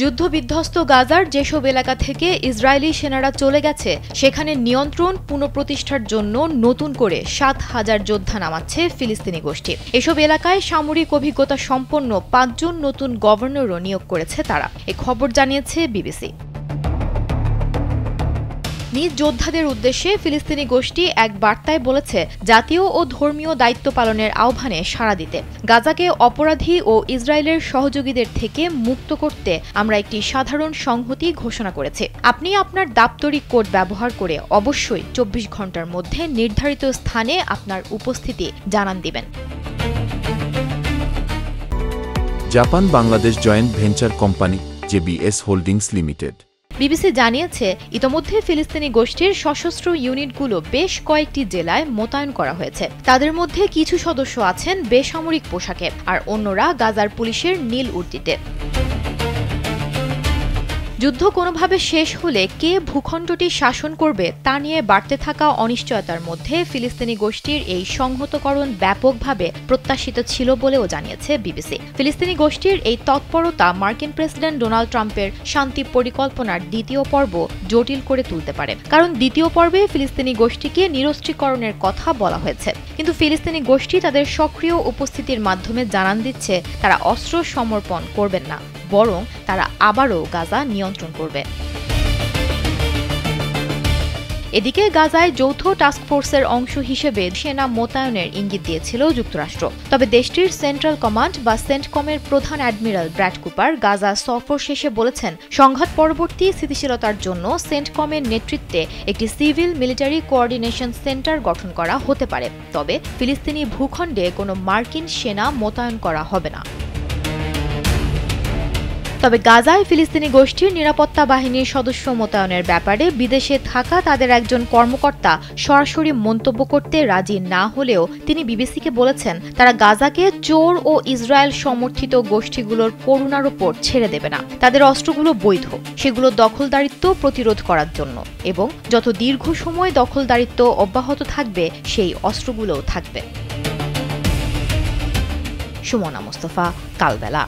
যুদ্ধবিধ্বস্ত গাজার যেসব এলাকা থেকে ইসরায়েলি সেনারা চলে গেছে সেখানে নিয়ন্ত্রণ পুনঃপ্রতিষ্ঠার জন্য নতুন করে ৭,০০০ যোদ্ধা নামাচ্ছে ফিলিস্তিনি গোষ্ঠী। এসব এলাকায় সামরিক অভিজ্ঞতা সম্পন্ন ৫ জন নতুন গভর্নরও নিয়োগ করেছে তারা। এ খবর জানিয়েছে বিবিসি। নিজ যোদ্ধাদের উদ্দেশ্যে ফিলিস্তিনি গোষ্ঠী এক বার্তায় বলেছে, জাতীয় ও ধর্মীয় দায়িত্ব পালনের আহ্বানে সাড়া দিতে গাজাকে অপরাধী ও ইসরায়েলের সহযোগীদের থেকে মুক্ত করতে আমরা একটি সাধারণ সংহতি ঘোষণা করেছি। আপনি আপনার দাপ্তরিক কোড ব্যবহার করে অবশ্যই ২৪ ঘণ্টার মধ্যে নির্ধারিত স্থানে আপনার উপস্থিতি জানান দিবেন। Japan Bangladesh joint venture company JBS holdings limited BBC জানিয়েছে, ইতোমধ্যে ফিলিস্তিনি গোষ্ঠীর সশস্ত্র ইউনিটগুলো বেশ কয়েকটি জেলায় মোতায়েন করা হয়েছে। তাদের মধ্যে কিছু সদস্য আছেন বেসামরিক পোশাকে, আর অন্যরা গাজার পুলিশের নীল উর্দিতে। যুদ্ধ কোনোভাবে শেষ হলে কে ভূখণ্ডটি শাসন করবে তা নিয়ে বাড়তে থাকা অনিশ্চয়তার মধ্যে ফিলিস্তিনি গোষ্ঠীর এই সংহতকরণ ব্যাপকভাবে প্রত্যাশিত ছিল বলেও জানিয়েছে বিবিসি। ফিলিস্তিনি গোষ্ঠীর এই তৎপরতা মার্কিন প্রেসিডেন্ট ডোনাল্ড ট্রাম্পের শান্তি পরিকল্পনার দ্বিতীয় পর্ব জটিল করে তুলতে পারে, কারণ দ্বিতীয় পর্বে ফিলিস্তিনি গোষ্ঠীকে নিরস্ত্রীকরণের কথা বলা হয়েছে। কিন্তু ফিলিস্তিনি গোষ্ঠী তাদের সক্রিয় উপস্থিতির মাধ্যমে জানান দিচ্ছে তারা অস্ত্র সমর্পণ করবেন না, বরং তারা আবারও গাজা নিয়ন্ত্রণ করবে। এদিকে গাজায় যৌথ টাস্কফোর্সের অংশ হিসেবে সেনা মোতায়েনের ইঙ্গিত দিয়েছিল যুক্তরাষ্ট্র। তবে দেশটির সেন্ট্রাল কমান্ড বা সেন্টকমের প্রধান অ্যাডমিরাল ব্র্যাড কুপার গাজা সফর শেষে বলেছেন, সংঘাত পরবর্তী স্থিতিশীলতার জন্য সেন্টকমের নেতৃত্বে একটি সিভিল মিলিটারি কোঅর্ডিনেশন সেন্টার গঠন করা হতে পারে, তবে ফিলিস্তিনি ভূখণ্ডে কোনো মার্কিন সেনা মোতায়েন করা হবে না। তবে গাজায় ফিলিস্তিনি গোষ্ঠীর নিরাপত্তা বাহিনীর সদস্য মোতায়েনের ব্যাপারে বিদেশে থাকা তাদের একজন কর্মকর্তা সরাসরি মন্তব্য করতে রাজি না হলেও তিনি বিবিসিকে বলেছেন, তারা গাজাকে চোর ও ইসরায়েল সমর্থিত গোষ্ঠীগুলোর করুণার ওপর ছেড়ে দেবে না। তাদের অস্ত্রগুলো বৈধ, সেগুলো দখলদারিত্ব প্রতিরোধ করার জন্য, এবং যত দীর্ঘ সময় দখলদারিত্ব অব্যাহত থাকবে সেই অস্ত্রগুলোও থাকবে। সুমনা মুস্তফা, কালবেলা।